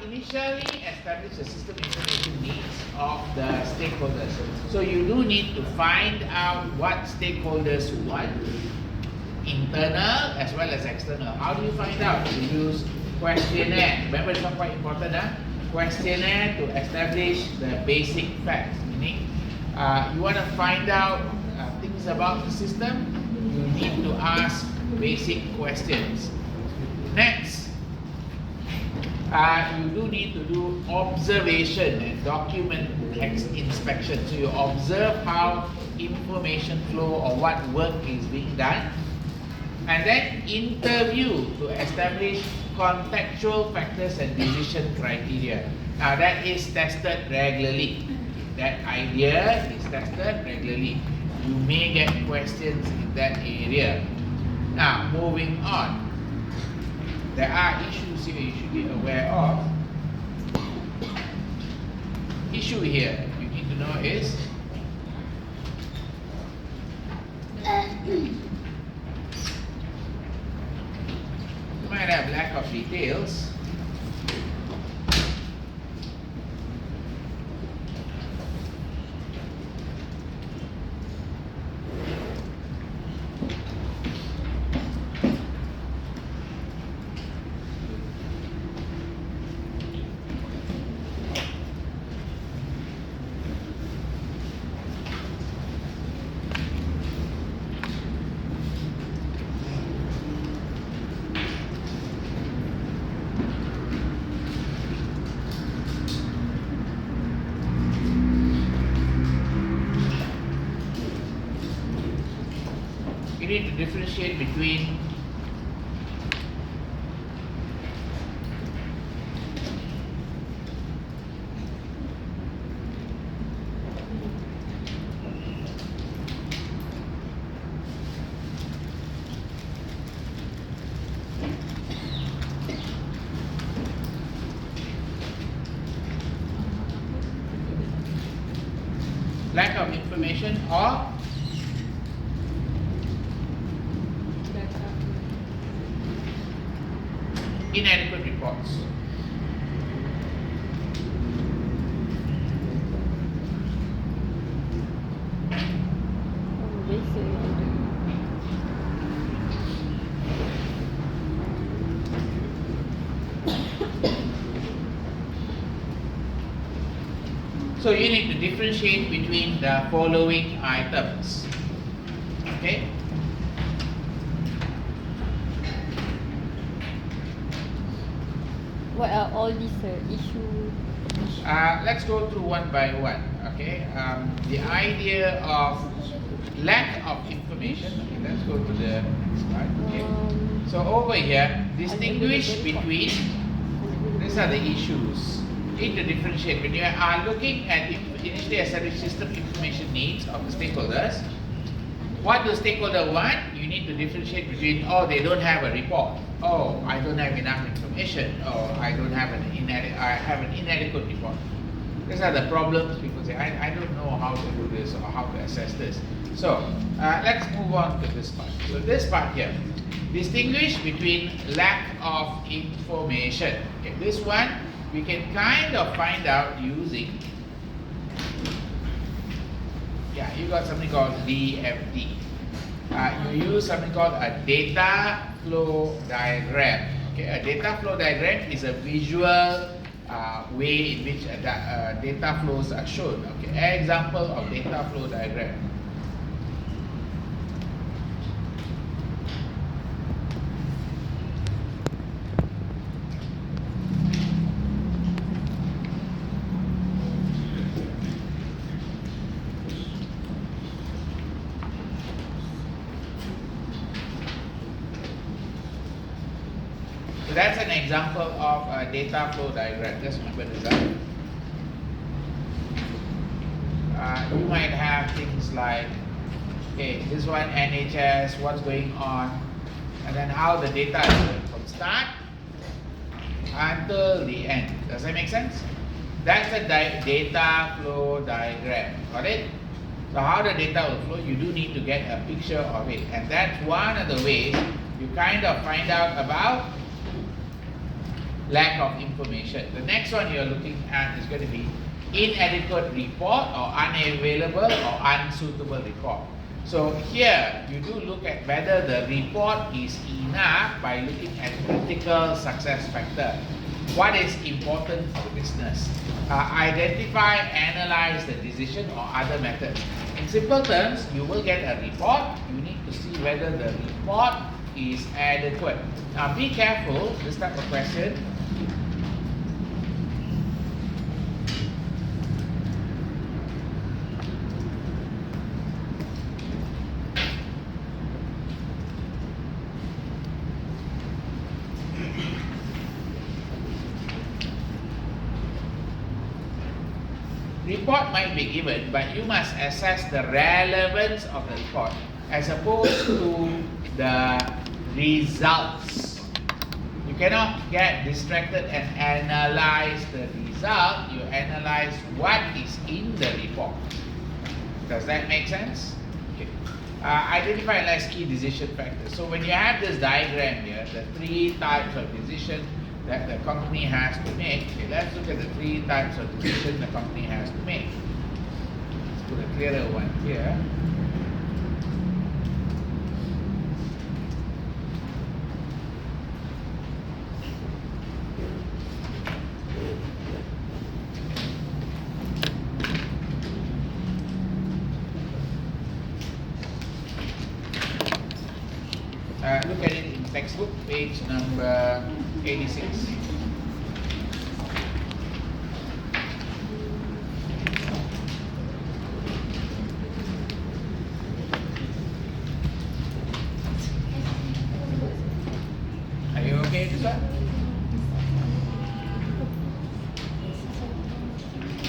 initially establish the system information needs of the stakeholders. So you do need to find out what stakeholders want, internal as well as external. How do you find out? You use questionnaire. Remember, it's not quite important, questionnaire to establish the basic facts. Meaning, you want to find out things about the system, you need to ask basic questions. Next, you do need to do observation and document inspection. So you observe how information flow or what work is being done, and then interview to establish contextual factors and decision criteria. Now that is tested regularly. That idea is tested regularly. You may get questions in that area. Now moving on. There are issues here you should be aware of. Issue here you need to know is you might have lack of details. You need to differentiate between lack of information or inadequate reports. So you need to differentiate between the following items. Okay? What are all these issues? Let's go through one by one. Okay. The idea of lack of information. Okay, let's go to the slide. Okay. So over here, distinguish between. These are the issues. You need to differentiate when you are looking at initially established system information needs of the stakeholders. What do stakeholder want? You need to differentiate between, oh, they don't have a report. Oh, I don't have enough information. Oh, I have an inadequate report. These are the problems people say, I don't know how to do this or how to assess this. So let's move on to this part. So this part here, distinguish between lack of information. Okay, this one we can kind of find out using, you got something called DFD. You use something called a data flow diagram. Okay, a data flow diagram is a visual way in which data flows are shown. Okay, example of data flow diagram. That's an example of a data flow diagram. Just remember this. You might have things like, okay, this one NHS, what's going on, and then how the data is going from start until the end. Does that make sense? That's a data flow diagram. Got it? So how the data will flow, you do need to get a picture of it, and that's one of the ways you kind of find out about lack of information. The next one you're looking at is going to be inadequate report or unavailable or unsuitable report. So here you do look at whether the report is enough by looking at critical success factor. What is important for the business? Identify, analyze the decision or other methods. In simple terms, you will get a report. You need to see whether the report is adequate. Now be careful, this type of question. Report might be given, but you must assess the relevance of the report as opposed to the results. You cannot get distracted and analyze the result. You analyze what is in the report. Does that make sense? Okay. Identify and analyze key decision factors. So when you have this diagram here, the three types of decision that the company has to make. Okay, let's look at the three types of decision the company has to make. Let's put a clearer one here. Look at it in textbook, page number 86. Are you okay with that?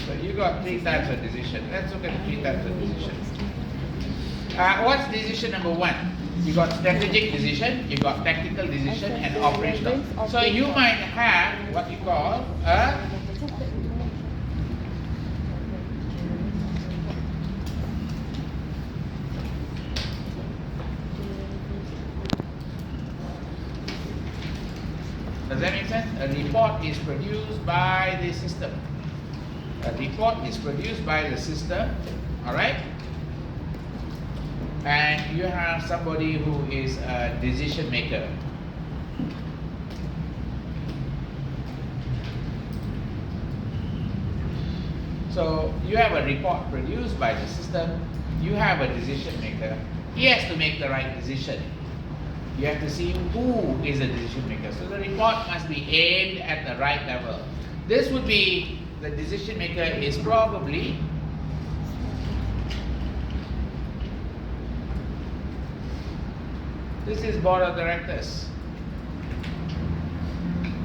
So you got three types of decision. Let's look at the three types of decision. What's decision number one? You got strategic decision, you got tactical decision, and operational. So you might have what you call a does that make sense? A report is produced by the system. A report is produced by the system, alright? And you have somebody who is a decision maker. So you have a report produced by the system, you have a decision maker. He has to make the right decision. You have to see who is the decision maker. So the report must be aimed at the right level. This would be, the decision maker is probably this is board of directors.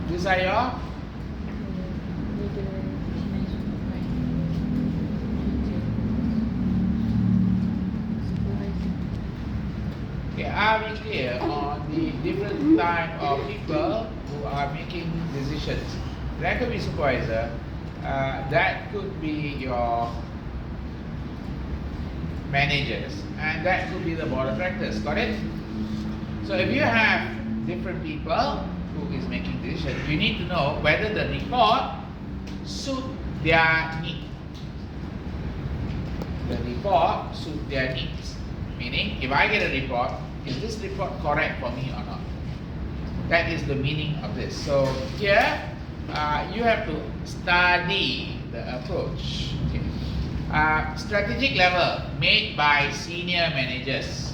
These are your okay, are we clear on the different type of people who are making decisions? That could be supervisor, that could be your managers, and that could be the board of directors, got it? So if you have different people who is making decisions, you need to know whether the report suit their needs. The report suit their needs. Meaning, if I get a report, is this report correct for me or not? That is the meaning of this. So here, you have to study the approach. Okay. Strategic level made by senior managers.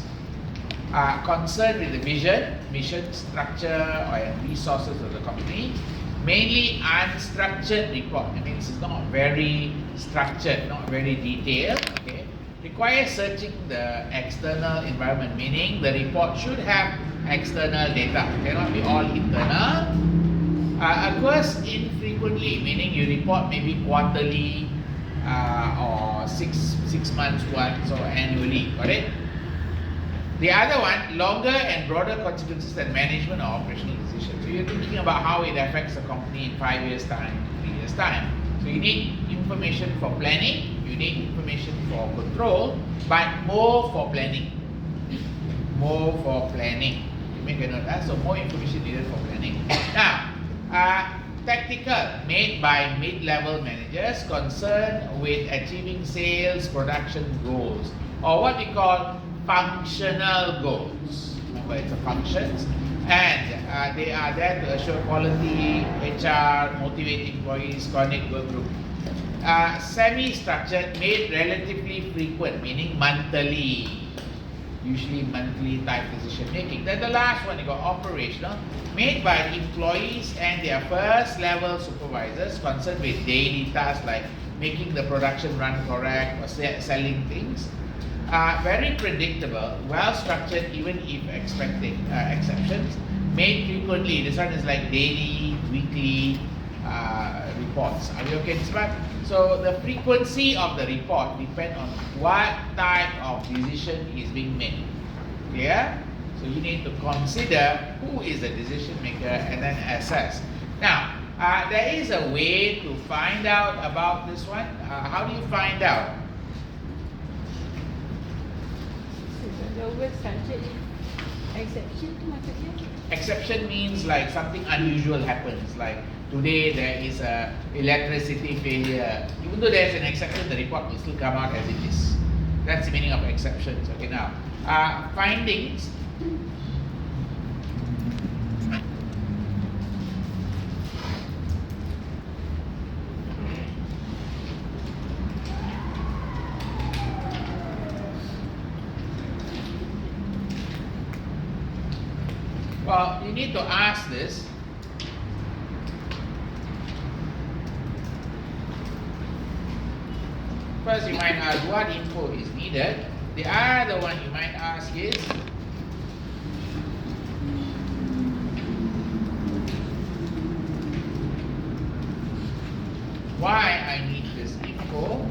Concerned with the vision, mission, structure, or resources of the company. Mainly unstructured report. It means it's not very structured, not very detailed. Okay. Requires searching the external environment, meaning the report should have external data. It cannot be all internal. Occurs infrequently, meaning you report maybe quarterly or six months once or annually. Got it? The other one, longer and broader consequences than management or operational decisions. So you're thinking about how it affects the company in 5 years' time, 3 years' time. So you need information for planning, you need information for control, but more for planning. More for planning. You make a note, so more information needed for planning. Now, tactical, made by mid-level managers concerned with achieving sales production goals, or what we call functional goals. Remember, it's a functions, and they are there to assure quality, HR, motivate employees, coordinate work group. Semi-structured, made relatively frequent, meaning monthly, usually monthly type decision making. Then the last one, you got operational, made by employees and their first level supervisors concerned with daily tasks like making the production run correct or selling things. Very predictable, well structured even if expecting exceptions. Made frequently, this one is like daily, weekly reports. Are we okay, Smart? So the frequency of the report depends on what type of decision is being made. Clear? So you need to consider who is the decision maker and then assess. Now, there is a way to find out about this one. How do you find out? Exception tu maksudnya? Exception means like something unusual happens, like today there is a electricity failure. Even though there is an exception, the report will still come out as it is. That's the meaning of exceptions. Okay, now findings. Well, you need to ask this. First, you might ask what info is needed. The other one you might ask is, why I need this info.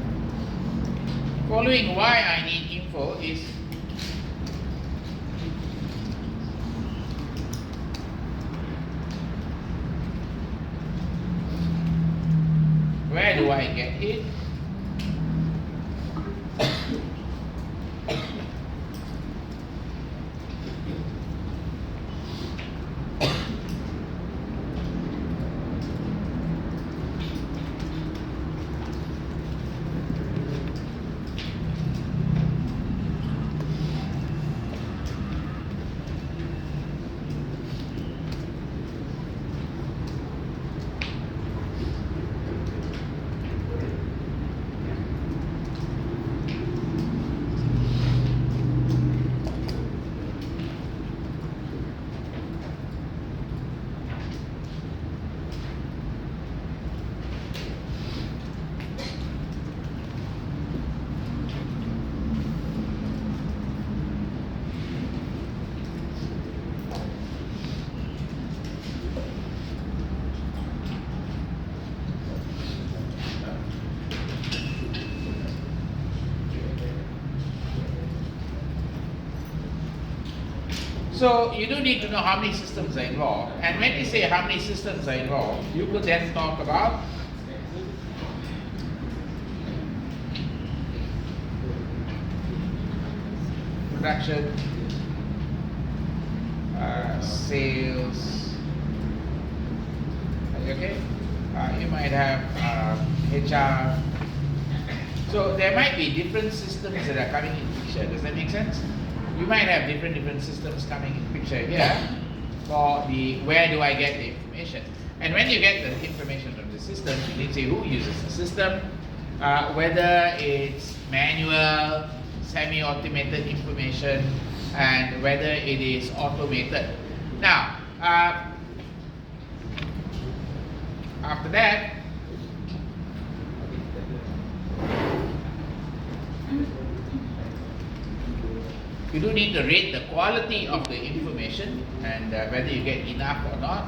Following why I need info is, where do I get it? So you do need to know how many systems are involved. And when you say how many systems are involved, you could then talk about production, sales. Okay? You might have HR. So there might be different systems that are coming in picture. Does that make sense? You might have different systems coming in picture here for the where do I get the information. And when you get the information from the system, you need to say who uses the system, whether it's manual, semi-automated information, and whether it is automated. Now, after that, you do need to rate the quality of the information and whether you get enough or not.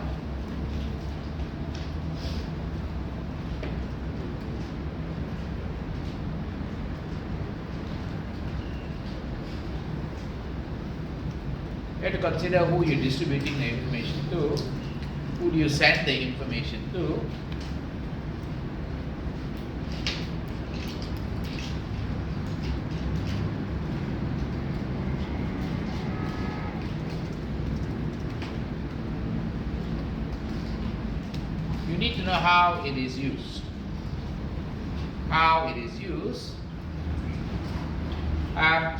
You have to consider who you're distributing the information to, who do you send the information to. you need to know how it is used. How it is used.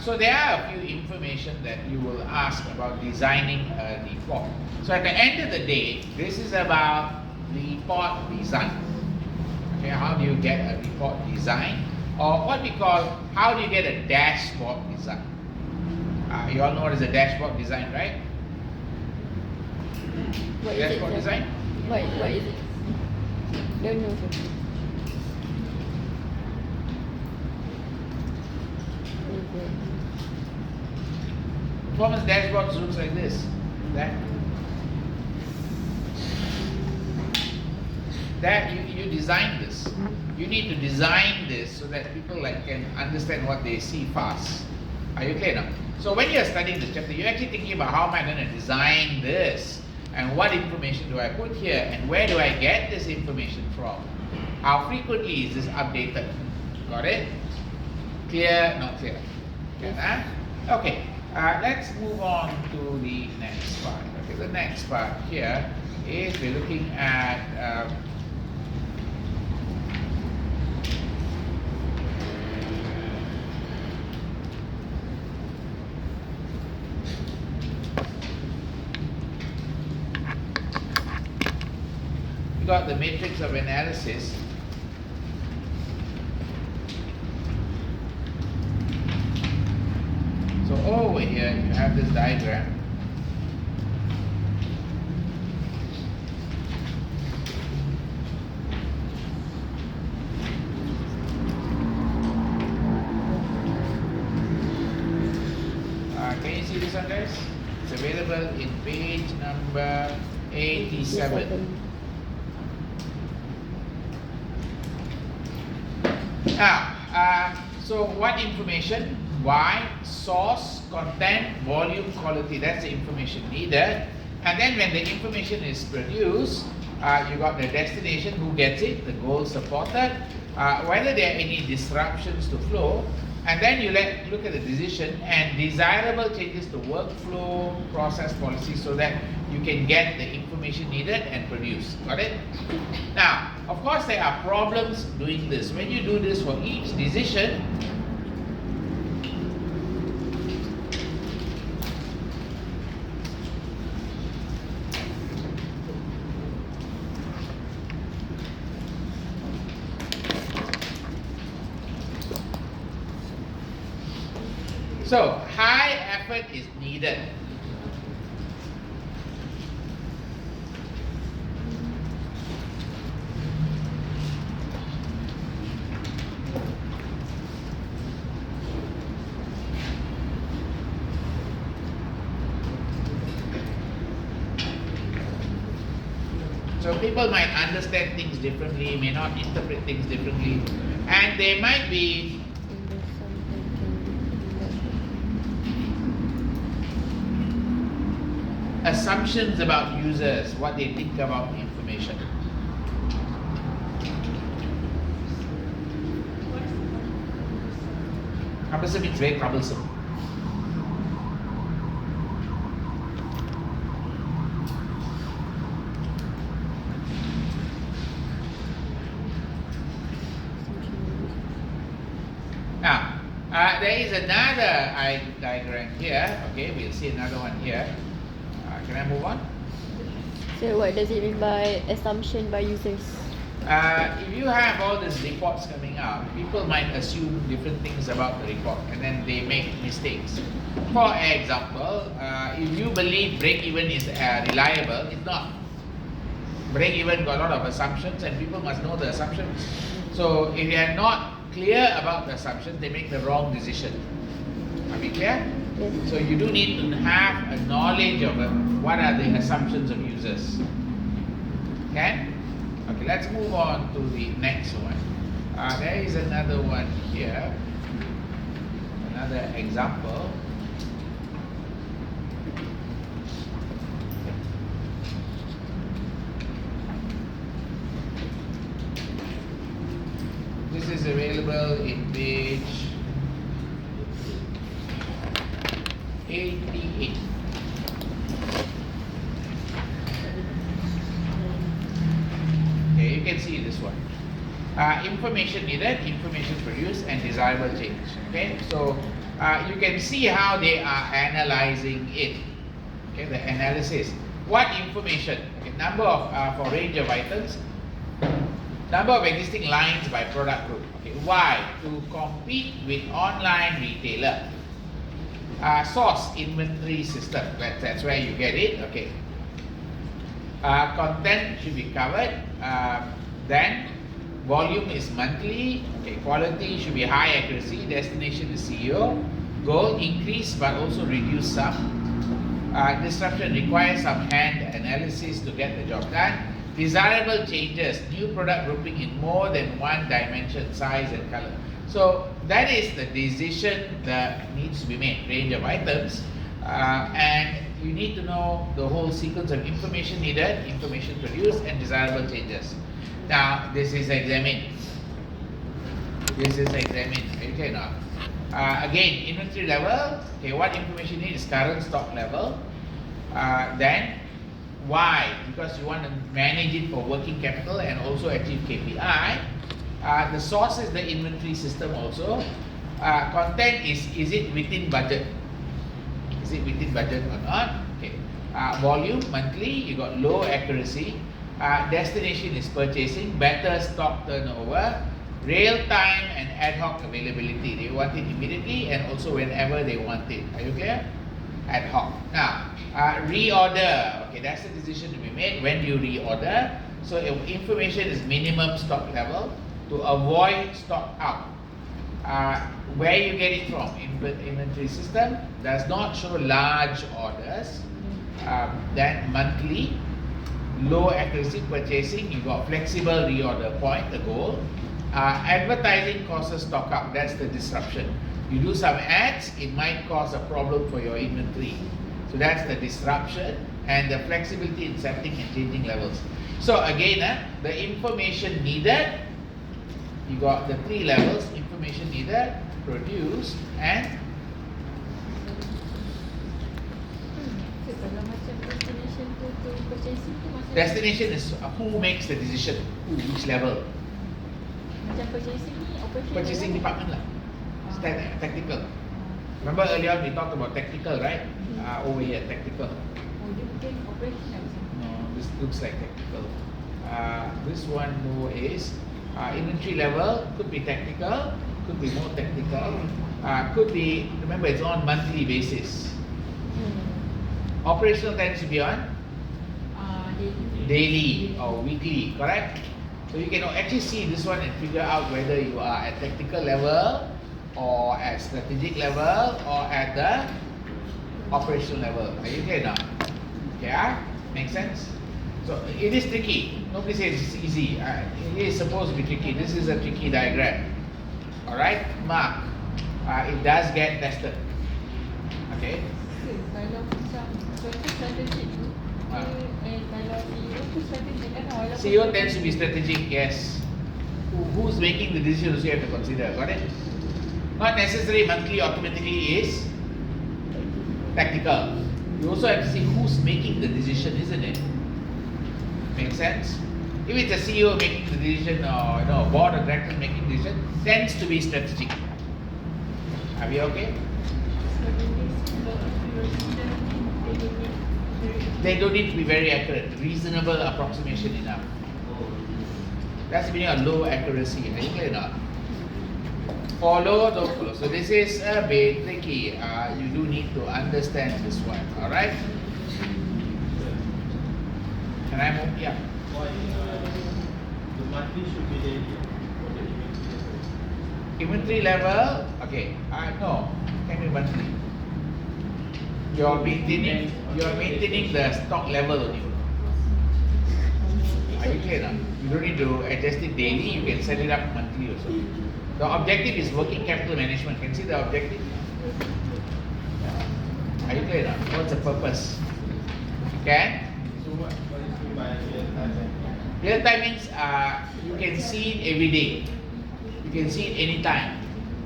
So there are a few information that you will ask about designing a report. So at the end of the day, this is about report design. Okay, how do you get a report design? Or what we call, how do you get a dashboard design? You all know what is a dashboard design, right? What is Dashboard it? design? What is it? Don't know. Performance dashboards looks like this. That you design this. You need to design this so that people can understand what they see fast. Are you clear now? So when you're studying this chapter, you're actually thinking about how am I going to design this, and what information do I put here, and where do I get this information from? How frequently is this updated? Got it? Clear? Not clear? Yeah, okay. Let's move on to the next part. Okay, the next part here is we're looking at we got the matrix of analysis. So over here you have this diagram. Can you see this one, guys? It's available in page number 87. Now, so what information? Why, source, content, volume, quality. That's the information needed. And then when the information is produced, you got the destination, who gets it, the goal supported, whether there are any disruptions to flow, and then you look at the decision and desirable changes to workflow, process, policy, so that you can get the information needed and produce. Got it? Now, of course, there are problems doing this. When you do this for each decision, so high effort is needed. So people might understand things differently, may not interpret things differently, and they might be assumptions about users, what they think about information. Troublesome means very troublesome. Now, there is another diagram here. Okay, we'll see another one here. Can I move on? So what does it mean by assumption by users? If you have all these reports coming out, people might assume different things about the report, and then they make mistakes. For example, if you believe break-even is reliable, it's not. Break-even got a lot of assumptions, and people must know the assumptions. So if they are not clear about the assumptions, they make the wrong decision. Are we clear? Yes. So you do need to have a knowledge of what are the assumptions of users. Okay? Okay, let's move on to the next one. There is another one here. Another example. This is available in page 88. can see this one. Information needed, information produced, and desirable change. Okay, so you can see how they are analyzing it. Okay, the analysis. What information? Okay, number of for range of items, number of existing lines by product group. Okay, why? To compete with online retailer. Source inventory system. That's where you get it. Okay. Content should be covered. Then volume is monthly. Okay. Quality should be high accuracy. Destination is CEO. Goal increase but also reduce some. Disruption requires some hand analysis to get the job done. Desirable changes, new product grouping in more than one dimension, size and color. So that is the decision that needs to be made, range of items. And you need to know the whole sequence of information needed, information produced and desirable changes. Now this is examined. This is examined, okay now. Again, inventory level, okay, what information you need is current stock level. Then, why? Because you want to manage it for working capital and also achieve KPI. The source is the inventory system also. Content is it within budget? Is it within budget or not? Okay. Volume, monthly, you got low accuracy. Destination is purchasing, better stock turnover. Real time and ad hoc availability. They want it immediately and also whenever they want it. Are you clear? Ad hoc. Now, reorder. Okay, that's the decision to be made. When you reorder, so information is minimum stock level to avoid stock out. Where you get it from? Inventory system does not show large orders. Then monthly, low accuracy purchasing. You got flexible reorder point, the goal. Advertising causes stock up. That's the disruption. You do some ads, it might cause a problem for your inventory. So that's the disruption and the flexibility in setting and changing levels. So again, the information needed, you got the three levels: information needed, produced, and destination is who makes the decision, which level. Purchasing department lah. Tactical. Remember earlier on we talked about tactical, right? Over here, tactical. No, this looks like tactical. This one more is inventory level, could be tactical, could be more technical, could be, remember it's on monthly basis. Operational tends to be on daily or weekly, correct? So you can actually see this one and figure out whether you are at tactical level or at strategic level or at the operational level. Are you okay now? Yeah? Make sense? So it is tricky. Nobody says it's easy. It is supposed to be tricky. This is a tricky diagram. Alright? Mark. It does get tested. Okay? CEO tends to be strategic, yes. Who's making the decisions you have to consider, got it? Not necessarily monthly automatically is tactical. You also have to see who's making the decision, isn't it? Make sense? If it's a CEO making the decision or board of directors making the decision, tends to be strategic. Are we okay? They don't need to be very accurate. Reasonable approximation enough. That's the meaning of low accuracy. Are you clear or not? Follow, don't follow. So this is a bit tricky. You do need to understand this one. Alright? Can I move? Yeah. The monthly should be daily. Inventory level, okay. No, can be monthly. You're maintaining the stock level only. Are you clear now? You don't need to adjust it daily, you can set it up monthly also. The objective is working capital management. Can you see the objective? Are you clear now? What's the purpose? You can? So what is meant by real time? Real time means you can see it every day. You can see it anytime.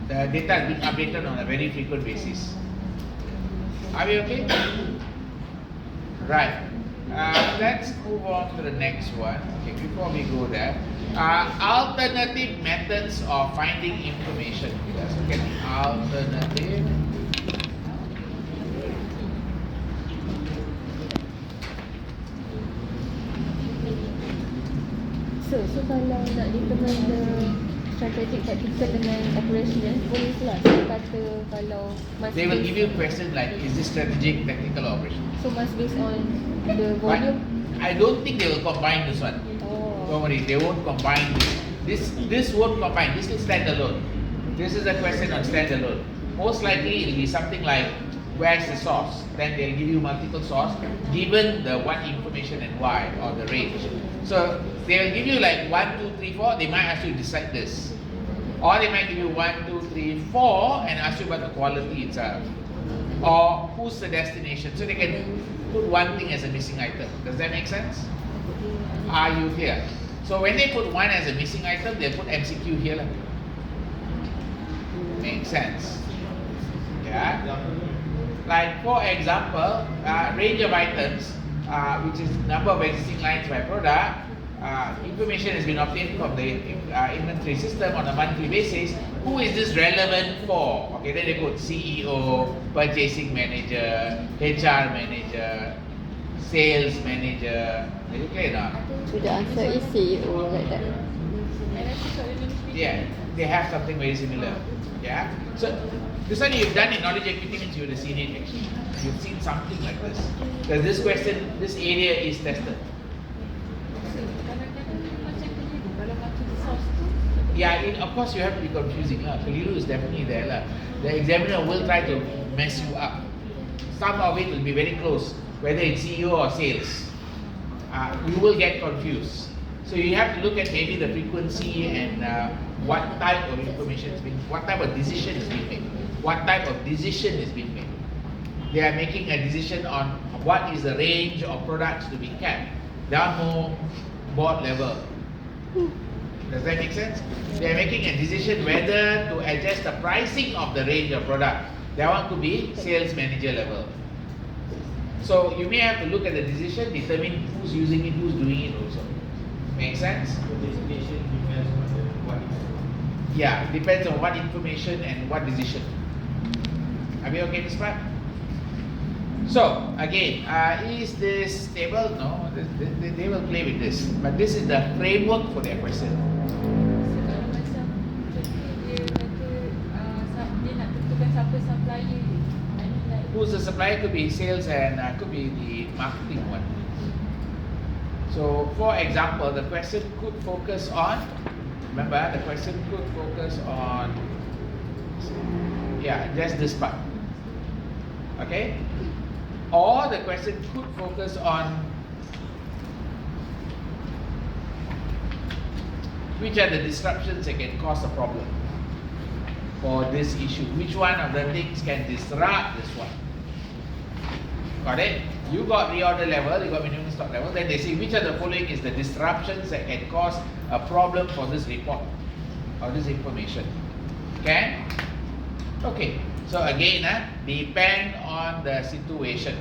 The data is being updated on a very frequent basis. Are we okay? Right. Let's move on to the next one. Okay, before we go there, alternative methods of finding information. Let's look at the alternative. So kalau nak implement the strategic tactical dengan operational, boleh lah. So kata kalau must They will based- give you a question like, is this strategic, tactical, or operation? So must based on the But volume. I don't think they will combine this one. Oh. Don't worry, they won't combine this. This won't combine. This is standalone. This is a question on standalone. Most likely it will be something like, where's the source? Then they'll give you multiple source given the what information and why or the range. So they'll give you like 1, 2, 3, 4. They might ask you to decide this, or they might give you 1, 2, 3, 4 and ask you about the quality itself, or who's the destination. So they can put one thing as a missing item. Does that make sense? Are you clear? So when they put one as a missing item, they put MCQ here. Lah. Makes sense. Yeah. Like for example, range of items, which is number of existing lines by product, information has been obtained from the inventory system on a monthly basis. Who is this relevant for? Okay, then they put CEO, purchasing manager, HR manager, sales manager. Are you clear now? So the answer is CEO like that. Yeah, they have something very similar. Yeah. So this one you've done in knowledge equity means you would have seen it actually. You've seen something like this. Because this question, this area is tested. Yeah, of course you have to be confusing. Keliru is definitely there. The examiner will try to mess you up. Some of it will be very close, whether it's CEO or sales. You will get confused. So you have to look at maybe the frequency and what type of information is being, what type of decision is being made. What type of decision is being made. They are making a decision on what is the range of products to be kept. They are more board level. Does that make sense? They are making a decision whether to adjust the pricing of the range of product. That one could be sales manager level. So you may have to look at the decision, determine who's using it, who's doing it also. Make sense? The destination depends on the what. Yeah, depends on what information and what decision. Are we okay this part? So again, is this stable? No, they will play with this. But this is the framework for their question. Kalau macam dia kata dia nak tentukan siapa supplier dia. I mean like Who's the supplier? Could be sales and could be the marketing one. So for example, the question could focus on, remember the question could focus on, yeah, just this part. Okay? Or the question could focus on which are the disruptions that can cause a problem for this issue. Which one of the things can disrupt this one? Got it? You got reorder level, you got minimum stock level, then they say which of the following is the disruptions that can cause a problem for this report or this information. Can? Okay. So again, depend on the situation.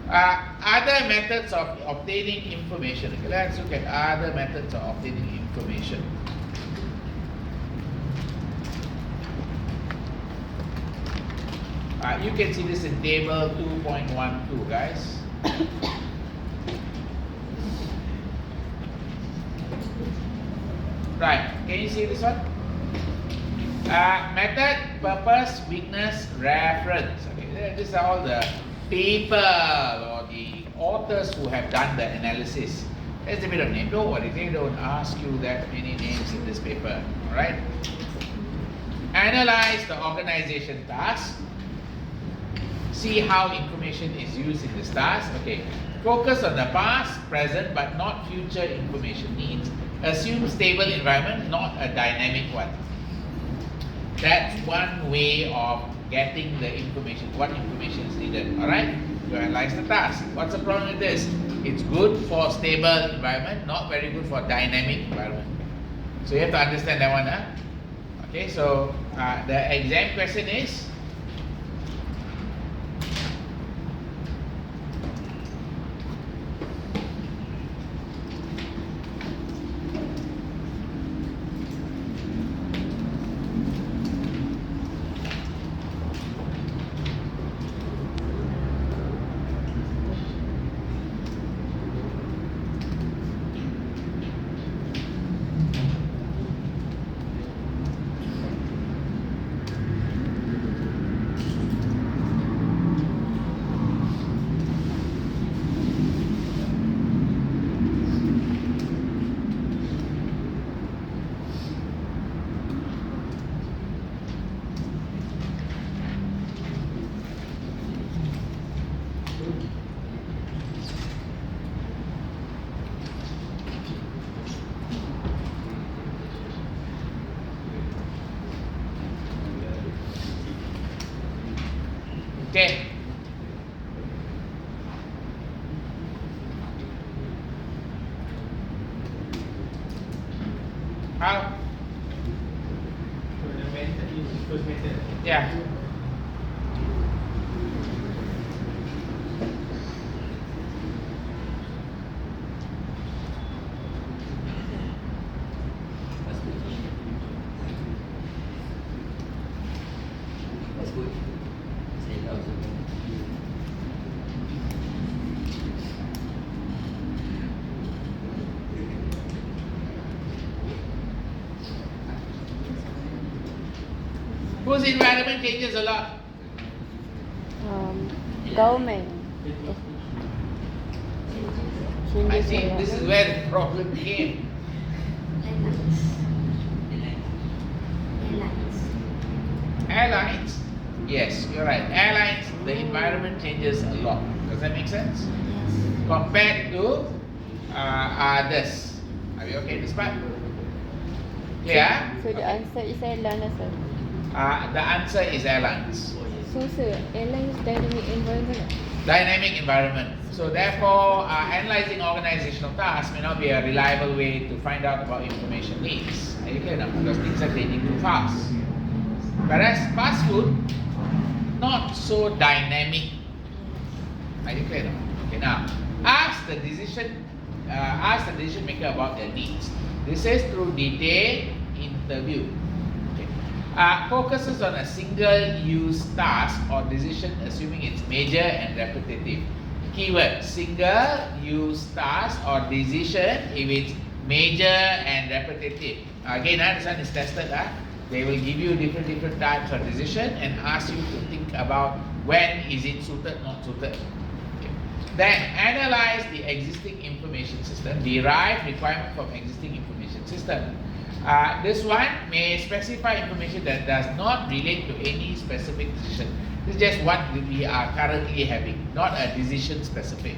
Other methods of obtaining information. Okay, let's look at other methods of obtaining information. You can see this in table 2.12, guys. Right, can you see this one? Method, purpose, weakness, reference. Okay, these are all the people or the authors who have done the analysis. There's a bit of name. Don't worry, they don't ask you that many names in this paper. Alright? Analyze the organization task. See how information is used in this task. Okay. Focus on the past, present, but not future information needs. Assume stable environment, not a dynamic one. That's one way of getting the information, what information is needed. Alright? You analyze the task. What's the problem with this? It's good for stable environment, not very good for dynamic environment. So you have to understand that one. Okay, so the exam question is Okay. How? So the method is first method. Yeah. That's good. Saya tahu semua. Whose environment changes a lot? Government. I think this is where the problem came. Airlines, yes, you're right. Airlines, the environment changes a lot. Does that make sense? Compared to others. Are we okay this part? Clear? So the answer is airline lah, sir. The answer is airlines. So sir, airline is dynamic environment. Dynamic environment. So therefore, analyzing organizational tasks may not be a reliable way to find out about information needs. Are you clear now? Because things are changing too fast. Whereas fast food, not so dynamic. Are you clear now? Okay, now ask the decision maker about their needs. This is through detailed interview. Okay. Focuses on a single-use task or decision, assuming it's major and repetitive. Keyword: single-use task or decision if it's major and repetitive. Again, this one is tested. They will give you different types of decision and ask you to think about when is it suited, not suited. Okay. Then analyze the existing information system, derive requirement from existing information system. This one may specify information that does not relate to any specific decision. This is just what we are currently having, not a decision specific.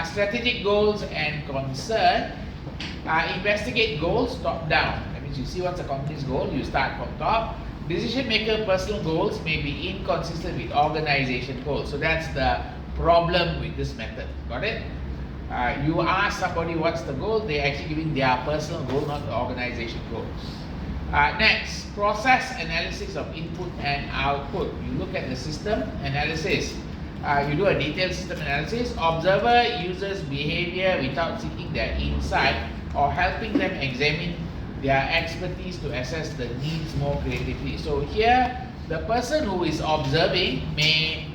Strategic goals and concern. Investigate goals top down. You see what's a company's goal, you start from top. Decision maker personal goals may be inconsistent with organization goals. So that's the problem with this method. Got it? You ask somebody what's the goal, they're actually giving their personal goal, not the organization goal. Next, process analysis of input and output. You look at the system analysis. You do a detailed system analysis. Observer users' behavior without seeking their insight or helping them examine their expertise to assess the needs more creatively. So here, the person who is observing may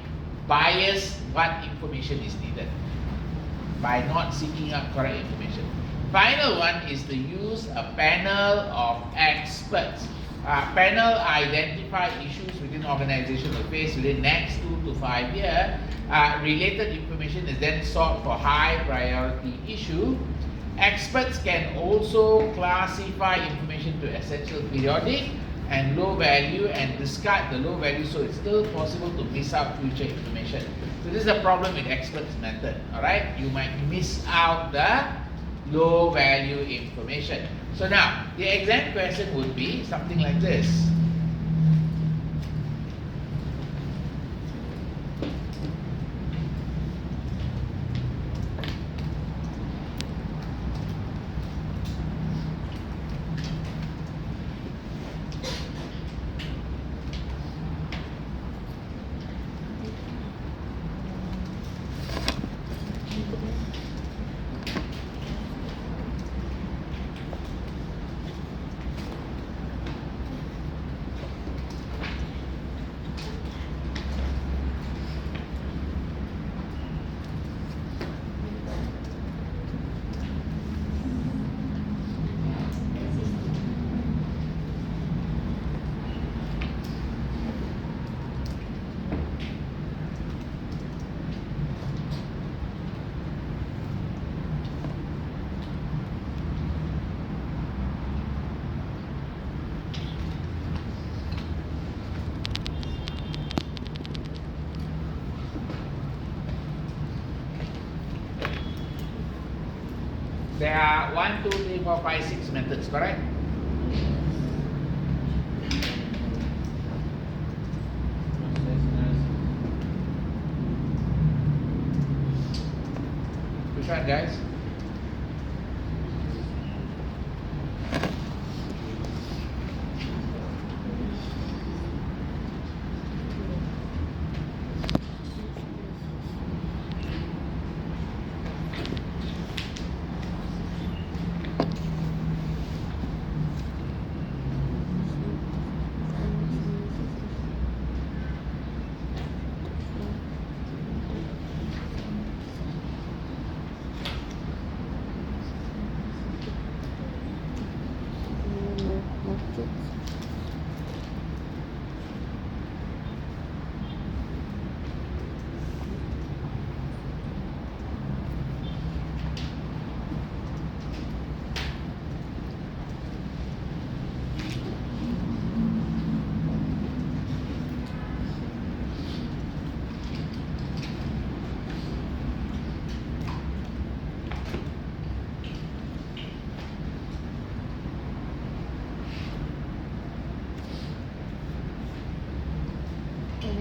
bias what information is needed by not seeking out correct information. Final one is to use a panel of experts. Panel identify issues within organization will face within next 2 to 5 years. Related information is then sought for high priority issue. Experts can also classify information to essential, periodic, and low value and discard the low value, so it's still possible to miss out future information. So this is a problem with experts method. Alright, you might miss out the low value information. So now the exam question would be something like this. There are 1, 2, 3, 4, 5, 6 methods, correct? Process analysis. Which one, guys?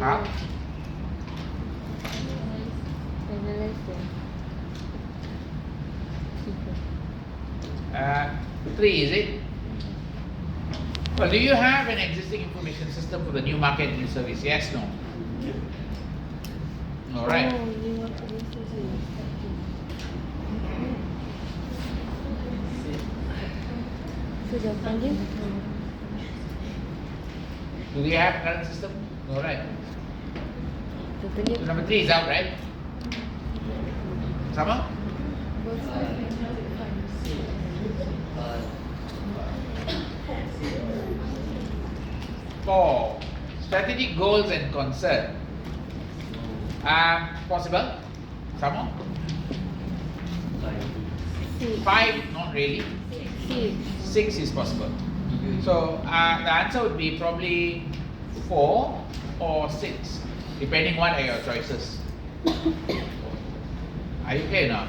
Huh? Analyze. 3, is it? Well, do you have an existing information system for the new market and new service? Yes, no? All right. Oh, new market and service. So jawapan dia Do we have current system? All right. contohnya So number 3 is out, right? Sama? Four, strategic goals and concern. Possible? Sama? 5, not really. 6 is possible. So the answer would be probably 4 or 6, depending what are your choices. Are you clear now?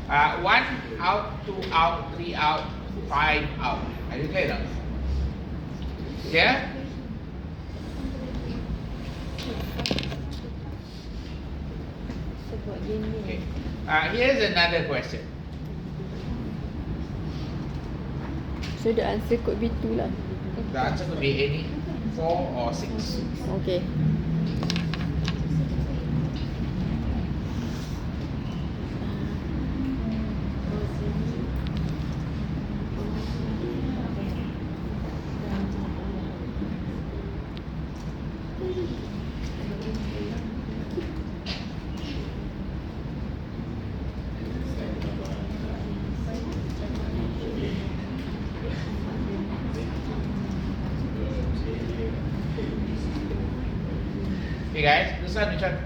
1 out, 2 out, 3 out, 5 out. Are you clear now? Yeah? sebab dia ni. Okay. Here's another question. So the answer could be 2 lah. The answer could be any 4 or 6. Okay. Okay guys, this one which one?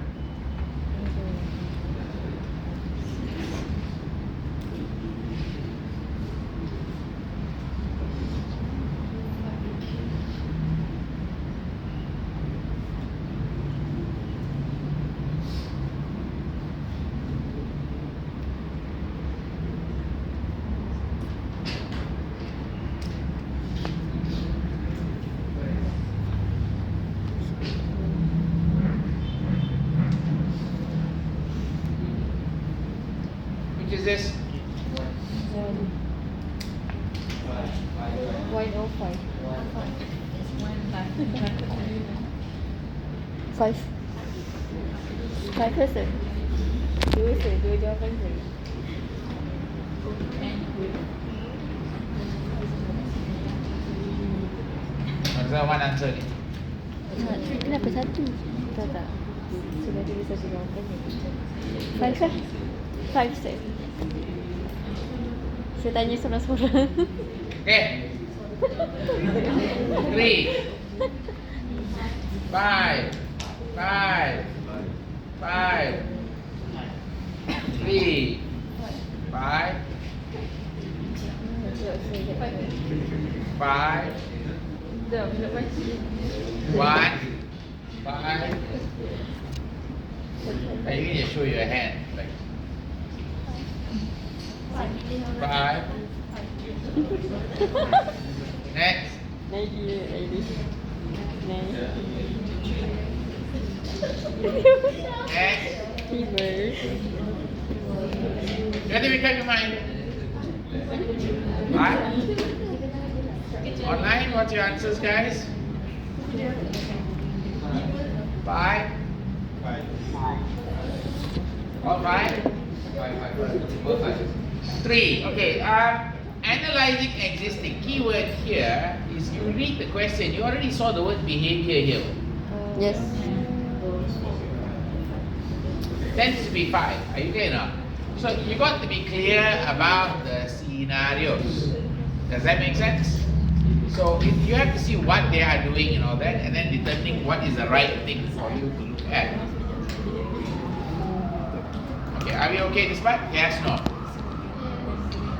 Which is this? 105. 5. 5 person. 2 jawapan saya. Answer one answer ni. Kenapa 1? Tak. Sudah ada satu jawapan ni. 5 kan? 5 set. Saya tanya seorang-seorang. Okay. 3, 5, 5, 5, 3, 5, 5, Dah, nak baca. 1, 5. You can just show your hand. Like 5. Next. Lagi. Next. Tiba. You have to make up your mind. Right? Online, what's your answers, guys? 5. All right. 3. Okay. Analyzing existing. Keyword here is you read the question. You already saw the word behavior here. Yes. Tends to be 5. Are you clear now? So you got to be clear about the scenarios. Does that make sense? So you have to see what they are doing and all that, and then determining what is the right thing for you to look at. Okay, are we okay this part? Yes, no?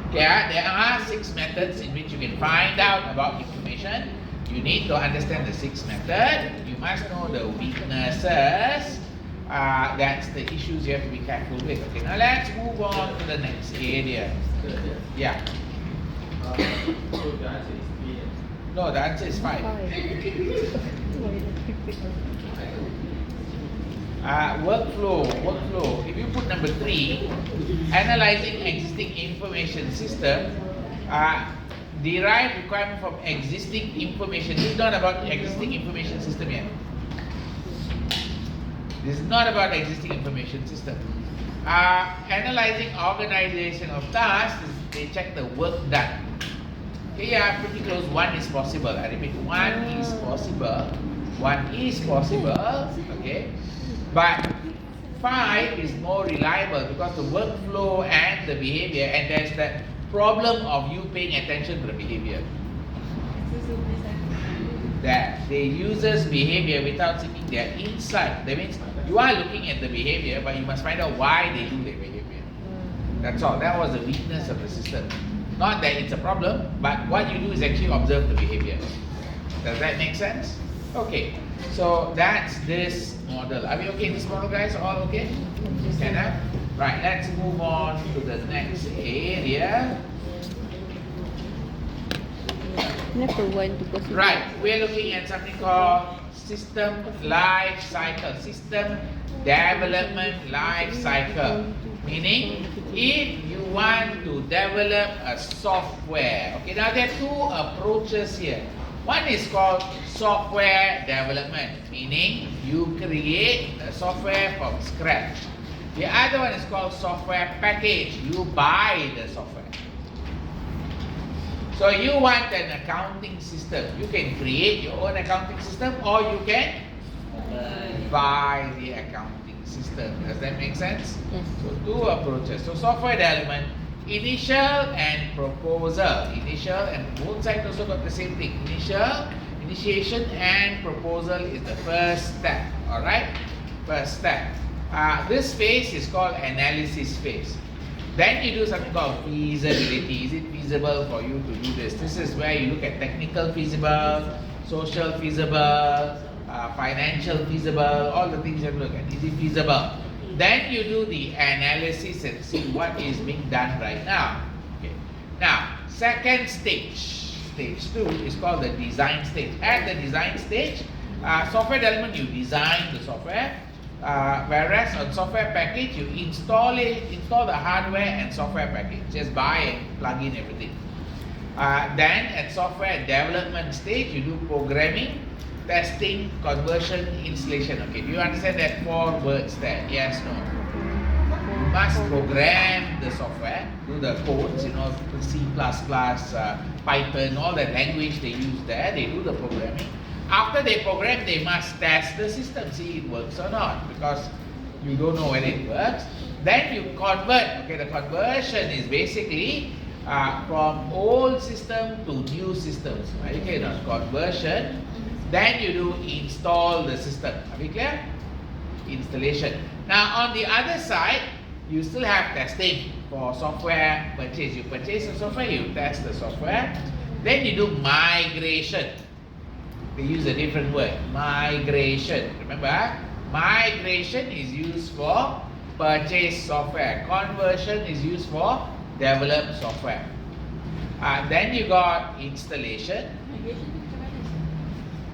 Okay, there are 6 methods in which you can find out about information. You need to understand the 6 method. You must know the weaknesses. That's the issues you have to be careful with. Okay, now let's move on to the next area. Yeah. So the answer is 3. No, the answer is 5. Workflow. If you put number 3, analyzing existing information system, derive requirement from existing information. This is not about existing information system yet. This is not about existing information system. Analyzing organization of tasks, they check the work done. Okay, yeah, pretty close. 1 is possible. I repeat, 1 is possible. 1 is possible. Okay. But 5 is more reliable because the workflow and the behavior, and there's that problem of you paying attention to the behavior. That the user's behavior without seeking their insight. That means you are looking at the behavior, but you must find out why they do their behavior. That's all. That was the weakness of the system. Not that it's a problem, but what you do is actually observe the behavior. Does that make sense? Okay. So that's this model. Are we okay in this model, guys? All okay? Can I? Right, let's move on to the next area. Right, we're looking at something called system life cycle. System development life cycle. Meaning, if you want to develop a software, okay, now there are 2 approaches here. One is called software development, meaning you create the software from scratch. The other one is called software package. You buy the software. So you want an accounting system. You can create your own accounting system, or you can buy the accounting system. Does that make sense? Yes. So 2 approaches. So software development, initial and proposal. Initial, and both sides also got the same thing. Initiation and proposal is the first step. Alright? First step. This phase is called analysis phase. Then you do something called feasibility. Is it feasible for you to do this? This is where you look at technical feasible, social feasible, financial feasible, all the things you have to look at. Is it feasible? Then you do the analysis and see what is being done right now. Okay. Now, second stage, stage 2 is called the design stage. At the design stage, software development, you design the software. Whereas on software package, you install the hardware and software package. Just buy and plug in everything. Then at software development stage, you do programming, testing, conversion, installation. Okay, do you understand that 4 words there? Yes, no? You must program the software, do the codes, C++, Python, all that language they use there, they do the programming. After they program, they must test the system, see it works or not, because you don't know whether it works. Then you convert. Okay, the conversion is basically from old system to new systems. Okay, now conversion. Then you do install the system. Are we clear? Installation. Now on the other side, you still have testing for software purchase. You purchase the software, you test the software. Then you do migration. They use a different word, migration. Remember, migration is used for purchase software. Conversion is used for develop software. Then you got installation.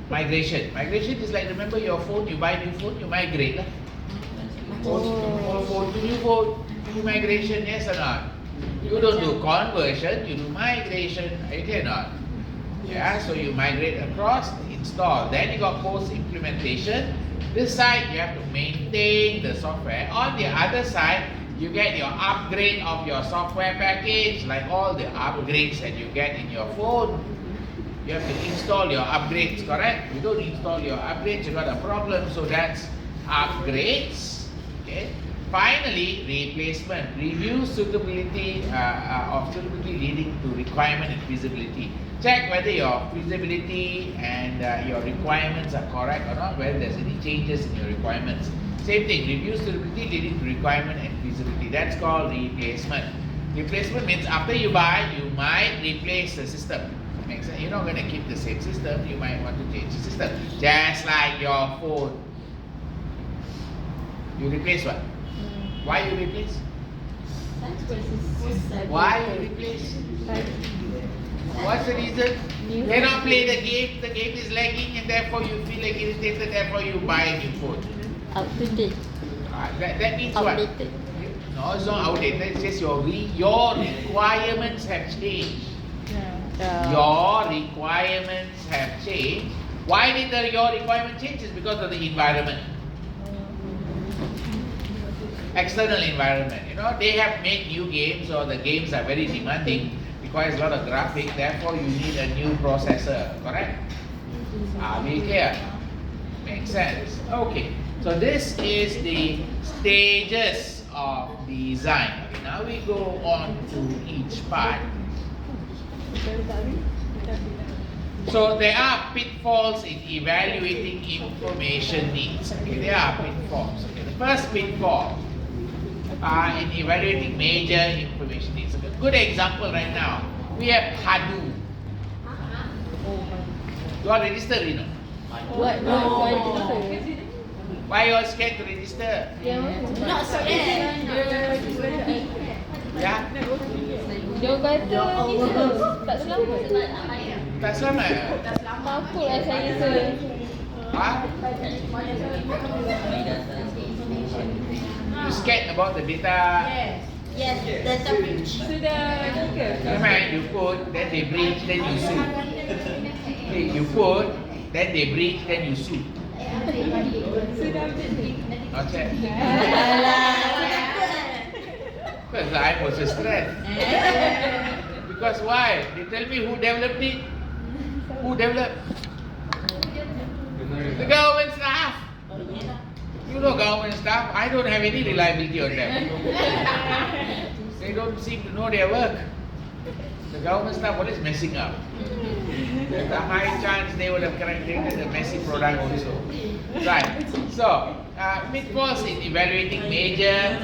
Migration. Migration is like, remember your phone, you buy new phone, you migrate. Old phone to new phone. do migration, yes or not? You don't do conversion, you do migration, right or not? Yeah, so you migrate across, install. Then you got post implementation. This side you have to maintain the software. On the other side, you get your upgrade of your software package, like all the upgrades that you get in your phone. You have to install your upgrades, correct? You don't install your upgrades, you got a problem, so that's upgrades. Okay. Finally, replacement. Review suitability of suitability leading to requirement and feasibility. Check whether your feasibility and your requirements are correct or not, whether there's any changes in your requirements. Same thing, review suitability leading to requirement and feasibility. That's called replacement. Replacement means after you buy, you might replace the system. Makes sense? You're not going to keep the same system, you might want to change the system. Just like your phone. You replace what? Why you replace? Why you replace? What's the reason? Cannot play the game is lagging and therefore you feel like irritated, therefore you buy a new phone. Up to date. That means Outdated. what? No, it's not outdated, it's just your requirements have changed. Your requirements have changed. Why did your requirement change? It's because of the environment. External environment. You know, they have made new games or the games are very demanding, requires a lot of graphic, therefore you need a new processor, correct? Are we clear? Makes sense. Okay, so this is the stages of design. Okay, now we go on to each part. So there are pitfalls in evaluating information needs. Okay, there are pitfalls. Okay, the first pitfall in evaluating major information needs. Okay, good example right now. We have PADU. You are registered, you know. What? Why you are scared to register? Not scared. Yeah? Dia kata ni tak selamat. Tak selamat. Takut lah saya sir. Ha? You scared about the data? Yes, data breach. Sudah juga. Never mind, you put, then they breach, then you sue. Okay, you put, then they breach, then you sue. Sudah update. Not check. Because I'm also stressed. Because why? They tell me who developed it. Who developed? The government staff. You know government staff, I don't have any reliability on them. They don't seem to know their work. The government staff always messing up. There's a high chance they would have created a messy product also. Right. So, pitfalls in evaluating major.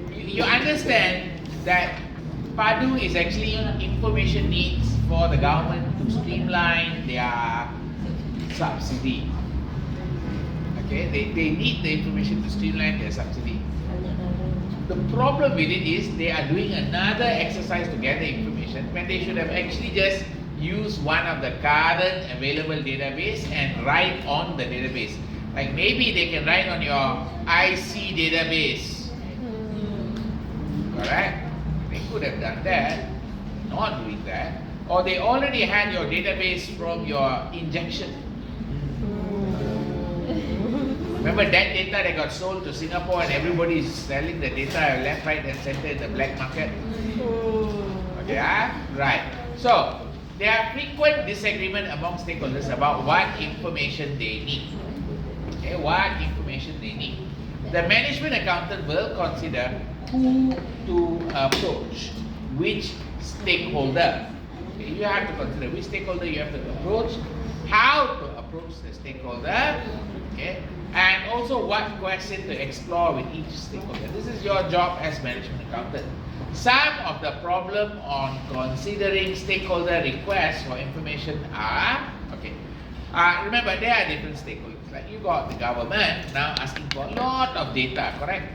You understand that PADU is actually information needs for the government to streamline their subsidy. Okay, they need the information to streamline their subsidy. The problem with it is they are doing another exercise to gather information when they should have actually just used one of the current available database and write on the database. Like maybe they can write on your IC database. Correct? They could have done that, not doing that. Or they already had your database from your injection. Remember that data that got sold to Singapore and everybody is selling the data left, right and center in the black market? Okay, right. So, there are frequent disagreement among stakeholders about what information they need. Okay, what information they need. The management accountant will consider who to approach, which stakeholder. Okay, you have to consider which stakeholder you have to approach, how to approach the stakeholder, okay, and also what question to explore with each stakeholder. This is your job as management accountant. Some of the problem on considering stakeholder requests for information are, okay, remember there are different stakeholders. Like you got the government now asking for a lot of data, correct?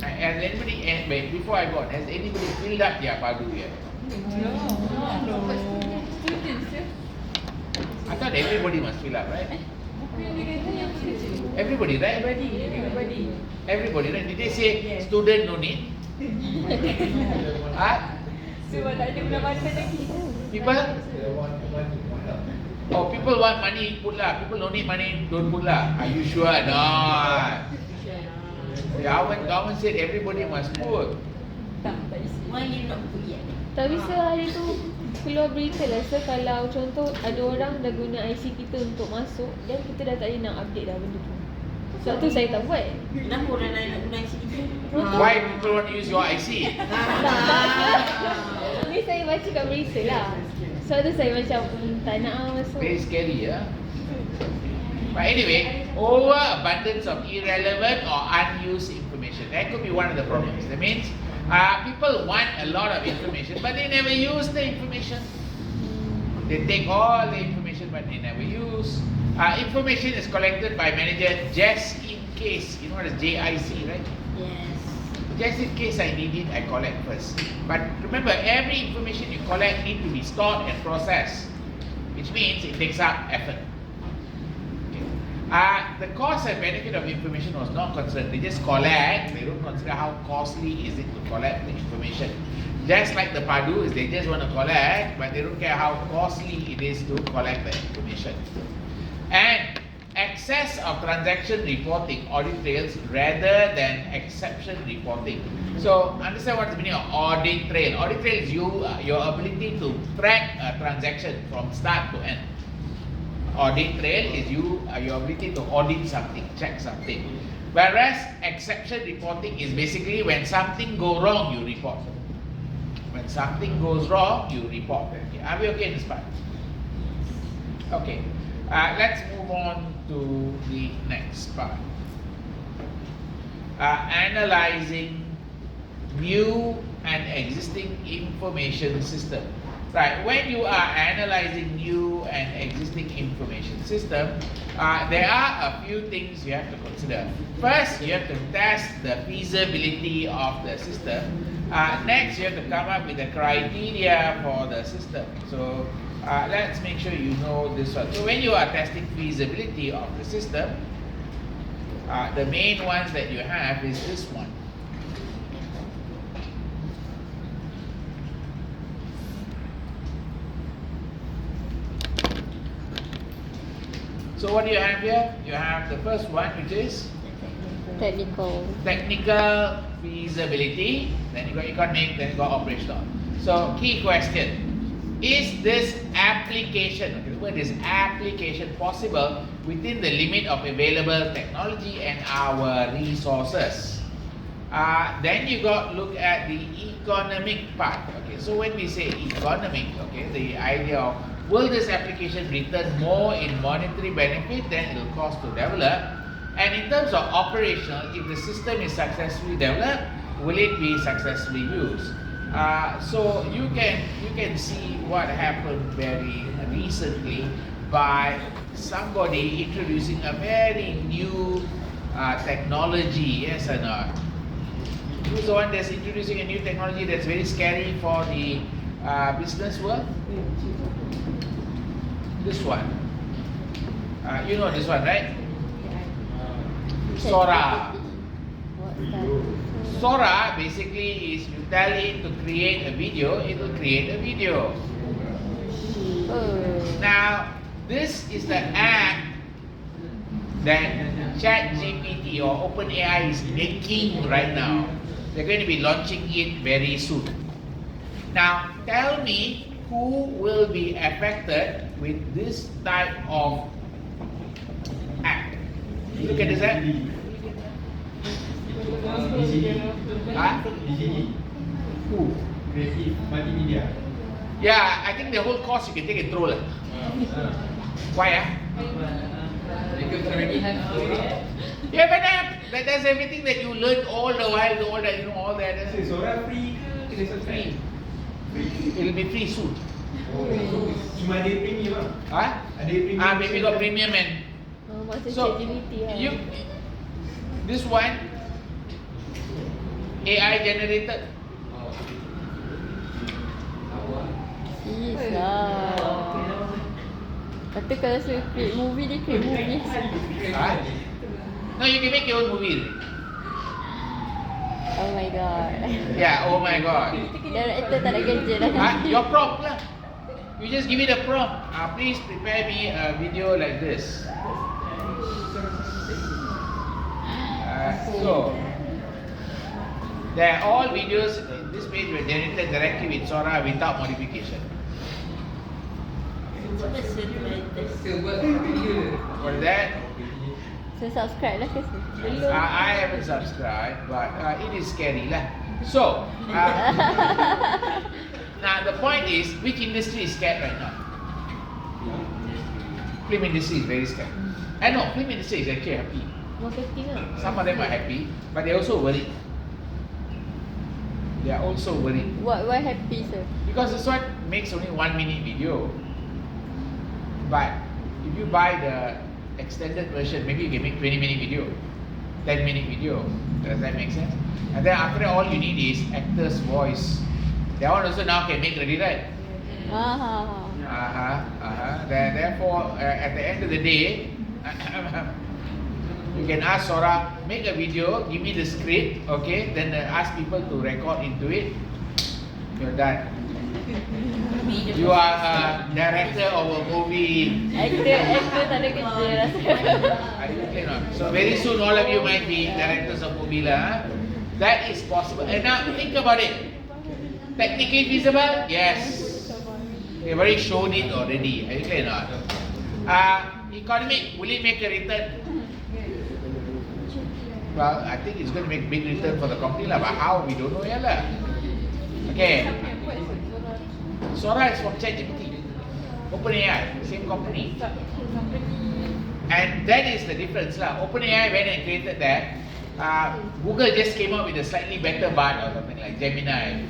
Has anybody, wait, before I go on, has anybody filled up their PADU yet? No. Students, ya. I thought everybody must fill up, right? Bukan dia kata yang Everybody, right? Everybody. Everybody, right? Did they say Yes. student no need? Huh? Sebab tak ada pendapatan lagi. People? Oh, people want money, put lah. People don't need money, don't put lah. Are you sure? Not. The government said everybody must put. Tak isi. Why you not put yet? Tak bisa hari tu keluar berita lah. So kalau contoh ada orang dah guna IC kita untuk masuk, dan kita dah tak nak update dah benda tu. Sebab tu saya tak buat. Kenapa orang lain nak guna IC kita? Why people want to use your IC? Ni saya baca kat berita lah. Sebab tu saya macam tak nak masuk. Very scary, yeah. But anyway, overabundance of irrelevant or unused information. That could be one of the problems. That means people want a lot of information, but they never use the information. They take all the information, but they never use. Information is collected by manager just in case. You know what is JIC, right? Yes. Just in case I need it, I collect first. But remember, every information you collect need to be stored and processed, which means it takes up effort. Okay. The cost and benefit of information was not concerned. They just collect. They don't consider how costly is it to collect the information. Just like the PADU, is they just want to collect, but they don't care how costly it is to collect the information. And excess of transaction reporting, audit trails, rather than exception reporting. So understand what's the meaning of audit trail. Audit trail is your ability to track a transaction from start to end. Audit trail is your ability to audit something, check something. Whereas exception reporting is basically when something goes wrong, you report. When something goes wrong, you report. Okay. Are we okay in this part? Okay. Let's move on to the next part. Analyzing new and existing information system. Right, when you are analyzing new and existing information system, there are a few things you have to consider. First, you have to test the feasibility of the system. Next, you have to come up with the criteria for the system. So, let's make sure you know this one. So, when you are testing feasibility of the system, the main ones that you have is this one. So what do you have here? You have the first one, which is Technical feasibility. Then you got economic, then you got operational. So key question: is this application? Okay, the word is application possible within the limit of available technology and our resources? Then you got look at the economic part. Okay, so when we say economic, okay, the idea of will this application return more in monetary benefit than it will cost to develop? And in terms of operational, if the system is successfully developed, will it be successfully used? So you can see what happened very recently by somebody introducing a very new technology, yes or not? Who's the one that's introducing a new technology that's very scary for the business world? This one. You know this one, right? Sora. Sora basically is you tell it to create a video, it will create a video. Now, this is the app that ChatGPT or OpenAI is making right now. They're going to be launching it very soon. Now, tell me who will be affected with this type of app. Look at this app. Huh? Who? Creative multimedia. Yeah, I think the whole course you can take and throw. Why? Because already have You have an app that does everything that you learned all the while, all that, you know, all that. Is Sora free ke? It is free. It will be free soon. Oh, so cuma ada premium lah. Huh? Ada premium. Maybe got premium and Macam so ChatGPT lah. this one AI generated. Yes lah. Kata kalau saya create movie, dia create movie. Huh? No, you can make your own movie. Oh my god. Yeah, oh my god. Director tak ada kerja dah. Your prompt lah. You just give it a prompt. Please prepare me a video like this. So, there are all videos in this page were generated directly with Sora without modification. For that, So subscribe lah ke sir? I haven't subscribed, but it is scary lah. So, now the point is, which industry is scared right now? Film industry is very scared. No, film industry is actually happy. Marketing lah. Some of them are happy, but they're also worried. They are also worried. Why happy sir? Because this one makes only 1 minute video. But if you buy the extended version, maybe you can make 20-minute video, 10-minute video. Does that make sense? And then after that, all you need is actor's voice. That one also now can make ready, right? Therefore, at the end of the day, you can ask Sora, make a video, give me the script, okay? Then ask people to record into it. You're done. You are a director of a movie. Actor tak ada kerja rasa. Are you okay or not? So very soon all of you might be directors of movie lah. That is possible. And now think about it. Technically feasible? Yes. They've already shown it already. Are you clear or not? Economic, will it make a return? Well, I think it's going to make big return for the company lah. But how? We don't know yet lah. Okay. Sora is from ChatGPT. OpenAI, same company. And that is the difference lah. OpenAI went and created that. Google just came up with a slightly better bard or something like Gemini.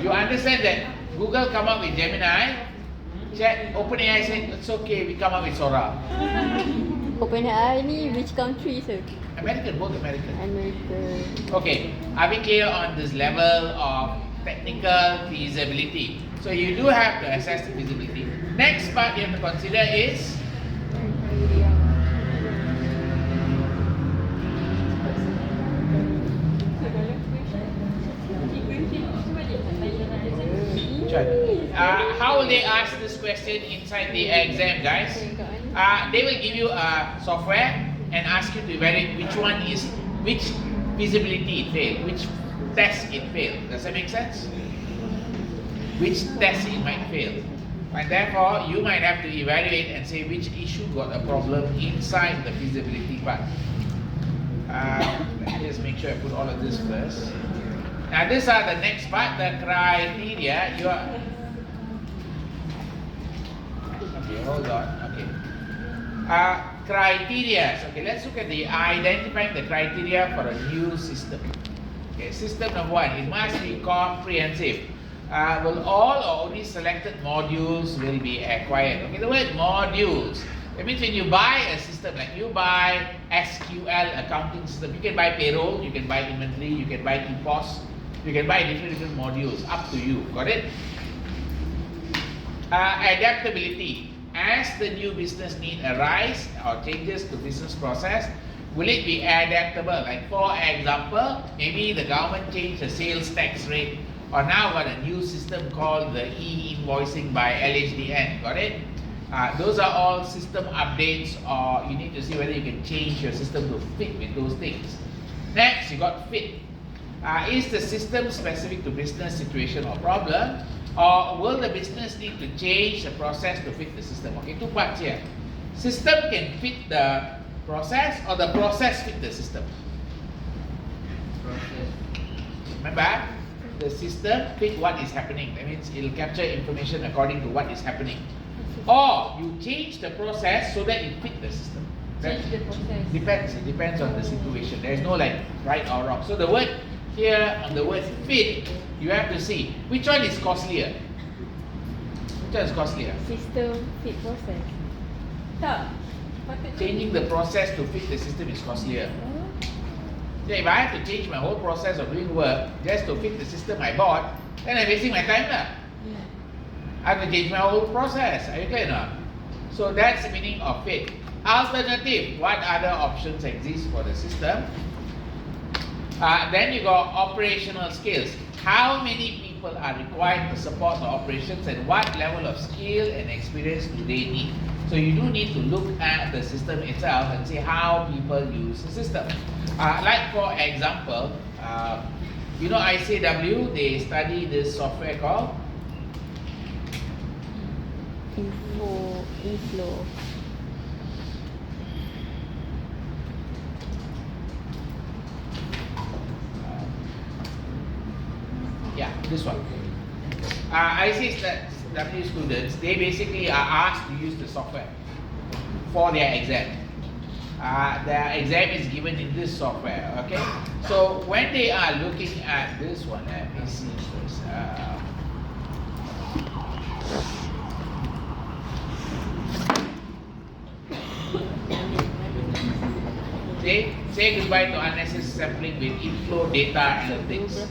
You understand that Google come up with Gemini, OpenAI said it's okay, we come up with Sora. OpenAI ni which country sir? American, both American. America. Okay, are we clear on this level of technical feasibility? So you do have to assess the feasibility. Next part you have to consider is how will they ask this question inside the exam, guys? They will give you a software and ask you to evaluate which feasibility it failed, which test it failed. Does that make sense? Which test it might fail. And therefore, you might have to evaluate and say which issue got a problem inside the feasibility part. Let me just make sure I put all of this first. Now, these are the next part, the criteria. Okay, hold on. Okay. Criteria. Okay, let's look at the identifying the criteria for a new system. Okay, system number 1, it must be comprehensive. Will all or only selected modules will be acquired? Okay, the word modules, that means when you buy a system, like you buy SQL accounting system, you can buy payroll, you can buy inventory, you can buy impos, you can buy different modules, up to you, got it? Adaptability. As the new business need arise or changes to business process, will it be adaptable? Like for example, maybe the government changed the sales tax rate, or now got a new system called the e-invoicing by LHDN, got it? Those are all system updates, or you need to see whether you can change your system to fit with those things. Next, you got fit. Is the system specific to business situation or problem? Or will the business need to change the process to fit the system? Okay, two parts here. System can fit the process, or the process fit the system. Remember, the system fit what is happening. That means it will capture information according to what is happening. Or you change the process so that it fit the system. Change the process. Depends. It depends on the situation. There is no like right or wrong. So the word here on the word fit, you have to see which one is costlier. Which one is costlier? System fit process. Tak. Patutnya Changing the process to fit the system is costlier. Yeah, if I have to change my whole process of doing work just to fit the system I bought, then I'm wasting my time lah. I have to change my whole process. Are you clear or not? So that's the meaning of fit. Alternative, what other options exist for the system? Then you got operational skills. How many people are required to support the operations and what level of skill and experience do they need? So you do need to look at the system itself and see how people use the system. Like for example, you know ICW, they study this software called Inflow. yeah, this one. ICW students, they basically are asked to use the software for their exam. Their exam is given in this software, okay? So when they are looking at this one, let me see first. Say goodbye to unnecessary sampling with inflow data analytics.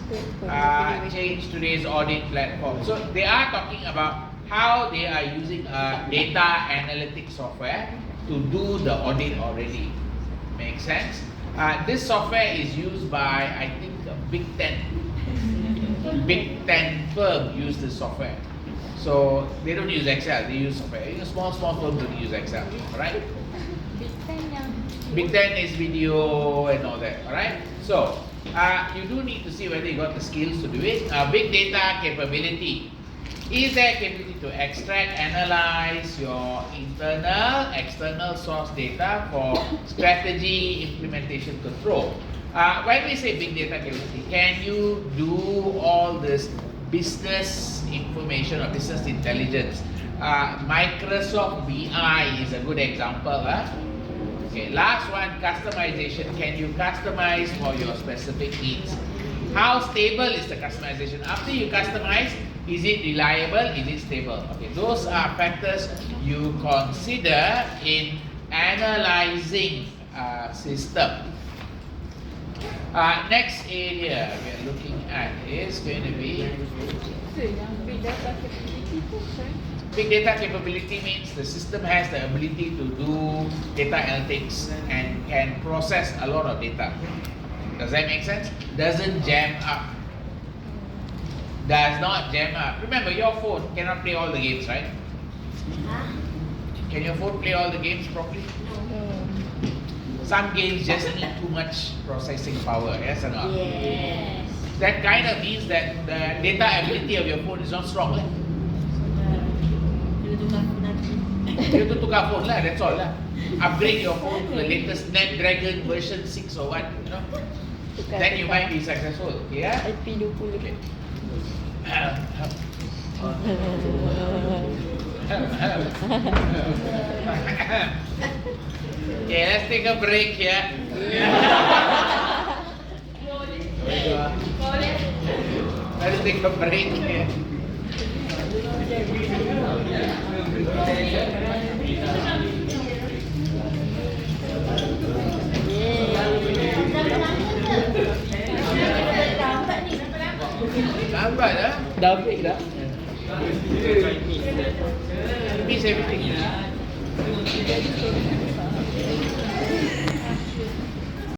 Change today's audit platform. So they are talking about how they are using data analytics software to do the audit already. Make sense? This software is used by, I think, Big Ten firm use this software. So they don't use Excel, they use software. Small firms don't use Excel, right? Big Ten is video and all that, alright? So, you do need to see whether you got the skills to do it. Big data capability. Is there capability to extract, analyze your internal, external source data for strategy, implementation, control? When we say big data capability, can you do all this business information or business intelligence? Microsoft BI is a good example. Okay, last one, customization. Can you customize for your specific needs? How stable is the customization? After you customize, is it reliable? Is it stable? Okay, those are factors you consider in analyzing system. Next area we are looking at is going to be big data capability. Means the system has the ability to do data analytics and can process a lot of data. Does that make sense? Doesn't jam up. Does not jam up. Remember, your phone cannot play all the games, right? Can your phone play all the games properly? Some games just need too much processing power, yes or not? Yes. That kind of means that the data ability of your phone is not strong. You have to tukar phone lah, that's all lah. Upgrade your phone to the latest Snapdragon version 6 or what, you know. Then you might be successful, yeah? IP20. Okay. Okay, let's take a break here. Let's take a break here. Lambat dah. Dah break dah. Miss everything.